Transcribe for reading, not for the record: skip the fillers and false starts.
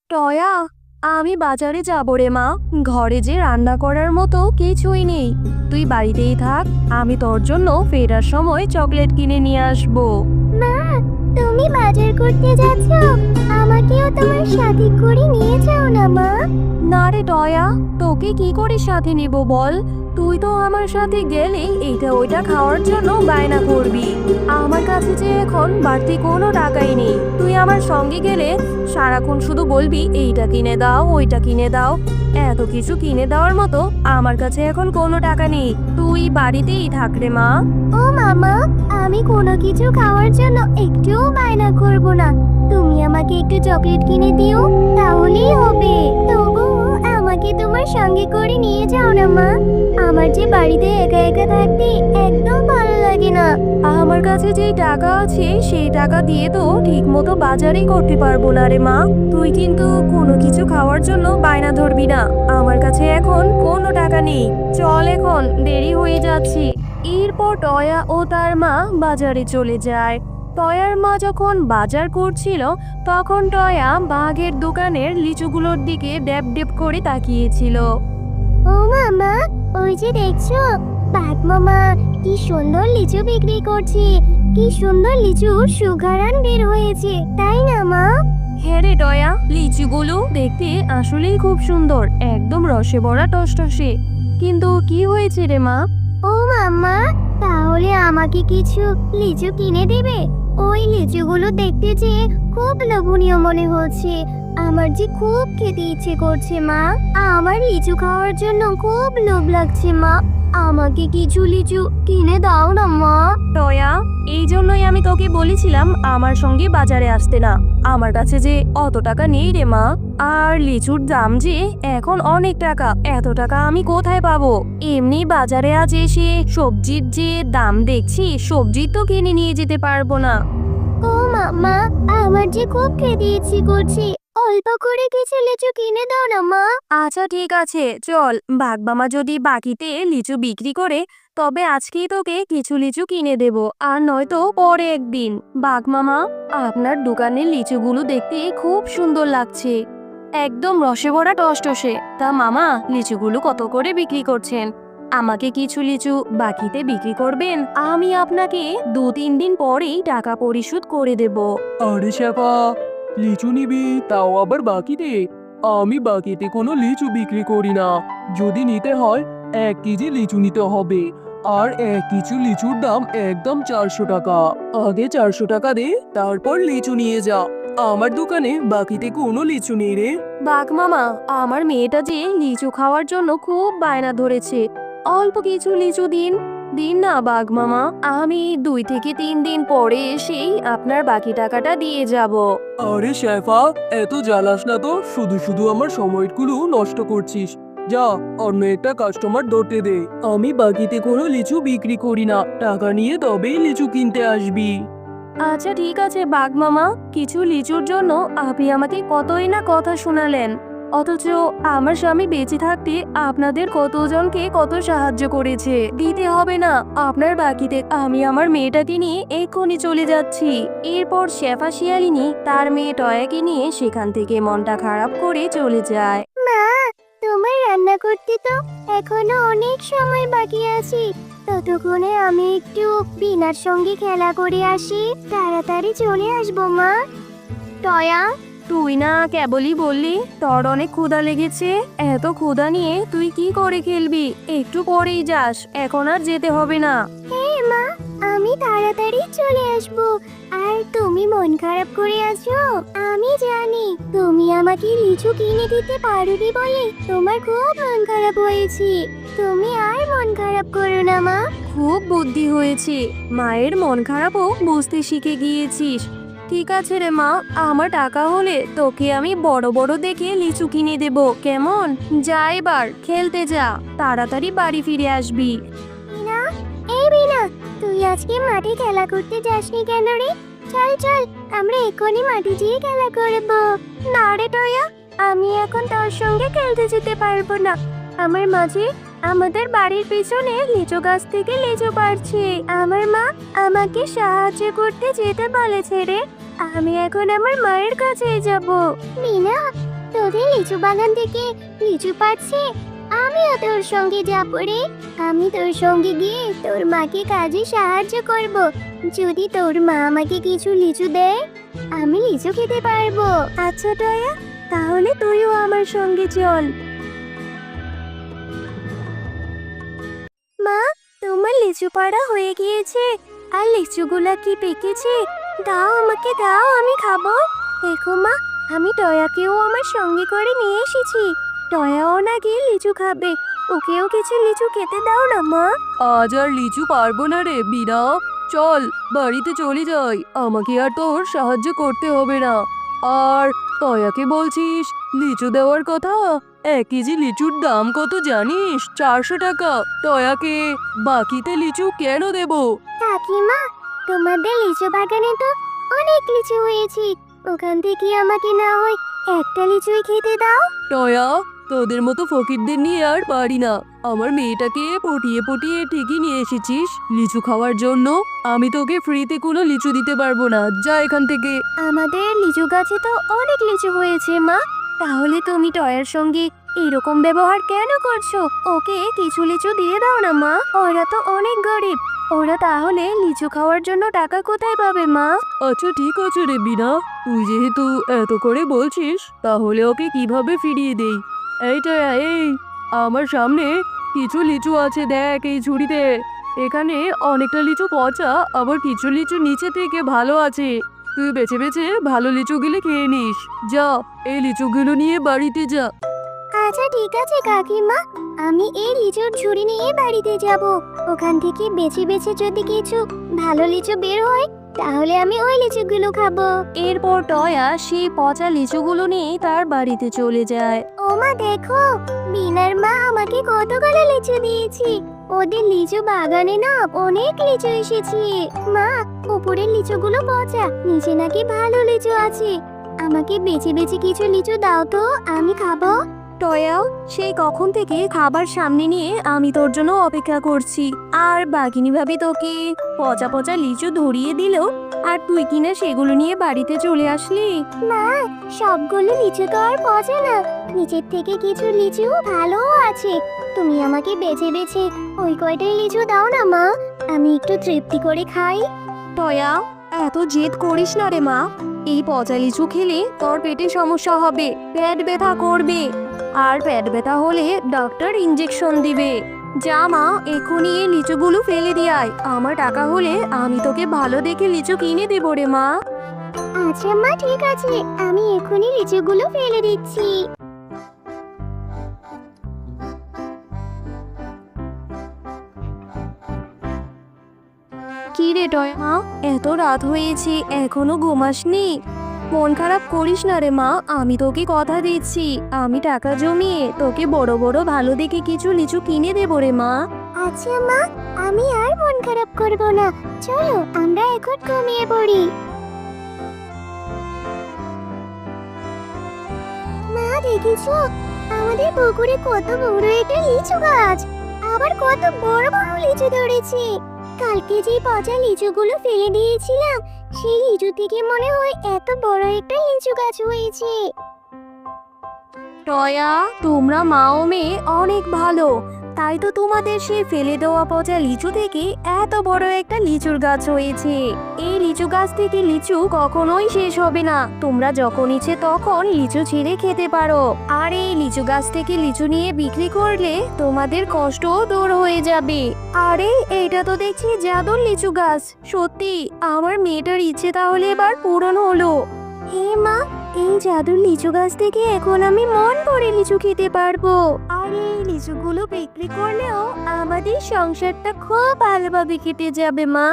টয়া, আমি বাজারে যাবো রে মা। ঘরে যে রান্না করার মতো কিছুই নেই। তুই বাড়িতেই থাক, আমি তোর জন্য ফেরার সময় চকলেট কিনে নিয়ে আসবো। মা, তুমি বাজার করতে যাচ্ছ? আমাকেও তোমার সাথে করে নিয়ে যাও না মা। না রে টয়া, তোকে কি করে সাথে নেব বল? তুই তো আমার সাথে গেলেই এইটা ওইটা খাওয়ার জন্য বায়না করবি। আমার কাছে যে এখন বাড়তি কোনো টাকাই নেই। তুই আমার সঙ্গে গেলে সারাক্ষণ শুধু বলবি এইটা কিনে দাও ওইটা কিনে দাও। এত কিছু কিনে দেওয়ার মতো আমার কাছে এখন কোনো টাকা নেই। তুই বাড়িতেই থাক রে মা। ও মামা, আমি কোনো কিছু খাওয়ার জন্য একটুও বায়না করব না। তুমি আমাকে একটু চকলেট কিনে দিও, তাহলেই হবে। তবুও আমাকে তোমার সঙ্গে করে নিয়ে যাও না মা। আমার যে বাড়িতে একা একা থাকতে একদম ভালো লাগে না। আমার কাছে যেই টাকা আছে সেই টাকা দিয়ে তো ঠিক মতো বাজারই করতে পারবো না রে মা। তুই কিন্তু কোনো কিছু খাওয়ার জন্য বায়না ধরবি না। আমার কাছে এখন কোনো টাকা নেই। চল, এখন দেরি হয়ে যাচ্ছে। এরপর টয়া ও তার মা বাজারে চলে যায়। টয়ার মা যখন বাজার করছিল তখন টয়া বাঘের দোকানের লিচুগুলোর দিকে ড্যাব ড্যাব করে তাকিয়েছিল। ও মামা, ওই যে দেখছো, বাঘ মামা কি সুন্দর লিচু বিক্রি করছে। কি সুন্দর লিচু সুঘ্রাণ বের হয়েছে, তাই না মা? হ্যাঁ রে টয়া, লিচুগুলো দেখতে আসলেই খুব সুন্দর, একদম রসে ভরা টসটসে। কিন্তু কি হয়েছে রে মা? ও মাম্মা, তাহলে আমাকে কিছু লিচু কিনে দেবে? ওই লিচুগুলো দেখতে যে খুব লোভনীয় মনে হচ্ছে। আমার যে খুব খেতে ইচ্ছে করছে মা। আমার লিচু খাওয়ার জন্য খুব লোভ লাগছে মা। আমাকে কিছু লিচু কিনে দাও না মা। টয়া, এই জন্যই আমি তোকে বলেছিলাম আমার সঙ্গে বাজারে আসতে না। আমার কাছে যে অত টাকা নেই রে মা। আর লিচুর দাম যে এখন অনেক টাকা, এত টাকা আমি কোথায় পাবো? এমনি বাজারে আজ এসে সবজির যে দাম দেখছি, সবজি তো কিনে নিয়ে যেতে পারবো না। ও মাম্মা, আমার যে খুব খেতে ইচ্ছে করছে। অল্প করে কিছু লিচু কিনে দাও না মা। আচ্ছা ঠিক আছে, চল। বাঘমামা যদি বাকিতে লিচু বিক্রি করে তবে আজকেই তোকে কিছু লিচু কিনে দেব, আর নয়তো পরে একদিন। বাঘমামা, আপনার দোকানের লিচুগুলো দেখতে খুব সুন্দর লাগছে, একদম রসে ভরা টসটসে। তা মামা, লিচুগুলো কত করে বিক্রি করছেন? আমাকে কিছু লিচু বাকিতে বিক্রি করবেন? আমি আপনাকে 2-3 দিন পরেই টাকা পরিশোধ করে দেব। আরে শেফা, লিচু নিবি তাও আবার বাকিতে? আমি বাকিতে কোনো লিচু বিক্রি করি না। যদি নিতে হয় 1 কেজি লিচু নিতে হবে। আর 1 কেজি লিচুর দাম একদম 400 টাকা। আগে 400 টাকা দে, তারপর লিচু নিয়ে যা। আমার দোকানে বাকিতে কোনো লিচু নেই রে। বাঘ মামা, আমার মেয়েটা যে লিচু খাওয়ার জন্য খুব বায়না ধরেছে। অল্প কিছু লিচু দিন দিন না বাঘ মামা। আমি 2-3 দিন পরে এসেই আপনার বাকি টাকাটা দিয়ে যাব। আরে শেফা, এত জ্বালাস না তো। শুধু শুধু আমার সময়গুলো নষ্ট করছিস। যা, অন্য একটা কাস্টমার ধরতে দে। আমি বাকিতে কোনো লিচু বিক্রি করি না। টাকা নিয়ে তবেই লিচু কিনতে আসবি। আচ্ছা ঠিক আছে বাঘ মামা, কিছু লিচুর জন্য আপনি আমাকে কতই না কথা শোনালেন, অথচ আমার স্বামী বেঁচে থাকতে আপনাদের কতজনকে কত সাহায্য করেছে। দিতে হবে না আপনার বাকিতে। আমি আমার মেয়েটাকে নিয়ে এক্ষুনি চলে যাচ্ছি। এরপর শেফা শিয়ালিনী তার মেয়ে টয়াকে নিয়ে সেখান থেকে মনটা খারাপ করে চলে যায়। মা, তোমার রান্না করতে তো এখনো অনেক সময় বাকি আছে। ততক্ষণে আমি একটু বিনার সঙ্গে খেলা করে আসি। তাড়াতাড়ি চলে আসবো মা। টয়া, তুই না কেবলই বললি তোর অনেক ক্ষুধা লেগেছে। এত ক্ষুধা নিয়ে তুই কি করে খেলবি? একটু পরেই যাস, এখন আর যেতে হবে না। হ্যাঁ মা, আমি তাড়াতাড়ি চলে আসবো। আর তুমি মন খারাপ করে আছো? আমি জানি তুমি আমাকে লিচু কিনে দিতে পারোনি বলে তোমার খুব মন খারাপ হয়েছে। তুমি আর মন খারাপ করো না মা। খুব বুদ্ধি হয়েছে, মায়ের মন খারাপও বুঝতে শিখে গিয়েছিস। ঠিক আছে রে মা, আমার টাকা হলে তোকে আমি বড় বড় দেখে লিচু কিনে দেব, কেমন? যা, এবার খেলতে যা, তাড়াতাড়ি বাড়ি ফিরে আসবি। বিনা, এই বিনা, তুই আজকে মাঠে খেলা করতে যাসনি কেন রে? চল চল, আমরা এখনই মাঠে গিয়ে খেলা করব। না রে টয়া, আমি এখন তোর সঙ্গে খেলতে যেতে পারবো না। আমার মাঝে আমাদের বাড়ির পিছনে লিচু গাছ থেকে লিচু পাড়ছে। আমার মা আমাকে সাহায্য করতে যেতে বলেছে রে। আমি এখন আমার মায়ের কাছে যাব। বিনা, তোদের লিচু বাগান থেকে লিচু পাড়ছে, আমিও তোর সঙ্গে যাব রে। আমি তোর সঙ্গে গিয়ে তোর মাকে কাজে সাহায্য করব। যদি তোর মা আমাকে কিছু লিচু দেয়, আমি লিচু খেতে পারবো। আচ্ছা টয়া, তাহলে তুইও আমার সঙ্গে চল। মা, তোমার লিচু পাড়া হয়ে গিয়েছে, আর লিচুগুলা কি পেকেছে? দাও, আমাকে দাও, আমি খাবো। দেখো মা, আমি টয়াকেও আমার সঙ্গে করে নিয়ে এসেছি। টয়াও নাকি লিচু খাবে, ওকেও কিছু লিচু খেতে দাও না মা। আজ আর লিচু পারবো না রে বিনা, চল বাড়িতে চলে যাই, আমাকে আর তোর সাহায্য করতে হবে না। আর তয়াকে বলছিস লিচু দেওয়ার কথা? 1 কেজি লিচুর দাম কত জানিস? 400 টাকা। তয়াকে বাকিতে লিচু কেন দেব? কাকিমা, তোমাদের লিচু বাগানে তো অনেক লিচু হয়েছে, ওখান থেকে আমাকে না হয় একটা লিচুই খেতে দাও। টয়া, তোদের মতো ফকিরদের নিয়ে আর পারি না। আমার মেয়েটাকে পটিয়ে পটিয়ে ঠিকই নিয়ে এসেছিস লিচু খাওয়ার জন্য। আমি তোকে ফ্রিতে কোনো লিচু দিতে পারবো না, যা এখান থেকে। আমাদের লিচু গাছে তো অনেক লিচু হয়েছে মা, তাহলে তুমি টয়ার সঙ্গে এরকম ব্যবহার কেন করছো? ওকে কিছু লিচু দিয়ে দাও না মা, ওরা তো অনেক গরিব, ওরা তাহলে লিচু খাওয়ার জন্য টাকা কোথায় পাবে মা? আচ্ছা ঠিক আছে রে বিনা, তুই যেহেতু এত করে বলছিস, তাহলে ওকে কিভাবে ফিরিয়ে দেই? এইটা এই আমার সামনে কিছু লিচু আছে, দেখ এই ঝুড়িতে। এখানে অনেকটা লিচু পচা, আবার কিছু লিচু নিচে থেকে ভালো আছে। তুই বেছে বেছে ভালো লিচুগুলো খেয়ে নিস। যা, এই লিচুগুলো নিয়ে বাড়িতে যা। আচ্ছা ঠিক আছে কাকিমা, আমি এই লিচুর ঝুড়ি নিয়ে বাড়িতে যাব। ওখান থেকে বেছে বেছে যদি কিছু ভালো লিচু বের হয়, তাহলে আমি ওই লিচুগুলো খাবো। এরপর টয়া সেই পচা লিচুগুলো নিয়ে তার বাড়িতে চলে যায়। ওমা দেখো, বিনার মা আমাকে কতগুলো লিচু দিয়েছি। ওদের লিচু বাগানে না অনেক লিচু এসেছে। মা, উপরের লিচুগুলো পচা, নিচে নাকি ভালো লিচু আছে। আমাকে বেছে বেছে কিছু লিচু দাও তো, আমি খাবো। টয়াও সেই কখন থেকে খাবার সামনে নিয়ে আমি তোর জন্য অপেক্ষা করছি, আর বাঘিনী ভাবি তোকে পচা পচা লিচু ধরিয়ে দিল, আর তুই কিনা সেগুলো নিয়ে বাড়িতে চলে আসলি। মা, সবগুলো লিচু তো আর পচে না, নিচের থেকে কিছু লিচু ভালোও আছে। তুমি আমাকে বেছে বেছে ওই কয়টাই লিচু দাও না মা, আমি একটু তৃপ্তি করে খাই। টয়া, এত জেদ করিস না রে মা, এই পচা লিচু খেলে তোর পেটে সমস্যা হবে, পেট ব্যথা করবে, আর পেট ব্যথা হলে ডক্টর ইঞ্জেকশন দিবে। যা মা, এখনই এই লিচুগুলো ফেলে দিয়ে আয়, আমার টাকা হলে আমি তোকে ভালো দেখে লিচু কিনে দেবো রে মা। আচ্ছা মা, ঠিক আছে, আমি এখনই লিচুগুলো ফেলে দিচ্ছি। কি রে টয়া মা, এত রাত হয়েছে এখনো ঘুমাসনি? মন খারাপ করিস না রে মা, আমি তোকে কথা দিচ্ছি, আমি টাকা জমিয়ে তোকে বড় বড় ভালো দেখে কিছু লিচু কিনে দেবো রে মা। আচ্ছা মা, আমি আর মন খারাপ করব না, চলো আমরা এখন ঘুমিয়ে পড়ি। মা দেখেছো, আমাদের পুকুরে কত বড় একটা লিচু গাছ, আবার কত বড় বড় লিচু ধরেছে। কালকে যে পচা লিচুগুলো ফেলে দিয়েছিলাম, সেই লিচু থেকে মনে হয় এত বড় একটা লিচু গাছ হয়েছে। টয়া, তোমরা মা ও মেয়ে অনেক ভালো, তাই তো তোমাদের সেই ফেলে দেওয়া পচা লিচু থেকে এত বড় একটা লিচুর গাছ হয়েছে। এই লিচু গাছ থেকে লিচু কখনোই শেষ হবে না, তোমরা যখন ইচ্ছে তখন লিচু ছিঁড়ে খেতে পারো, আর এই লিচু গাছ থেকে লিচু নিয়ে বিক্রি করলে তোমাদের কষ্টও দূর হয়ে যাবে। আরে এইটা তো দেখছি জাদুর লিচু গাছ, সত্যি আমার মেয়েটার ইচ্ছে তাহলে এবার পূরণ হলো। হে মা, এই জাদুর লিচু গাছ থেকে এখন আমি মন ভরে লিচু খেতে পারবো, আর এই লিচুগুলো বিক্রি করলেও আমাদের সংসারটা খুব ভালোভাবে কেটে যাবে মা।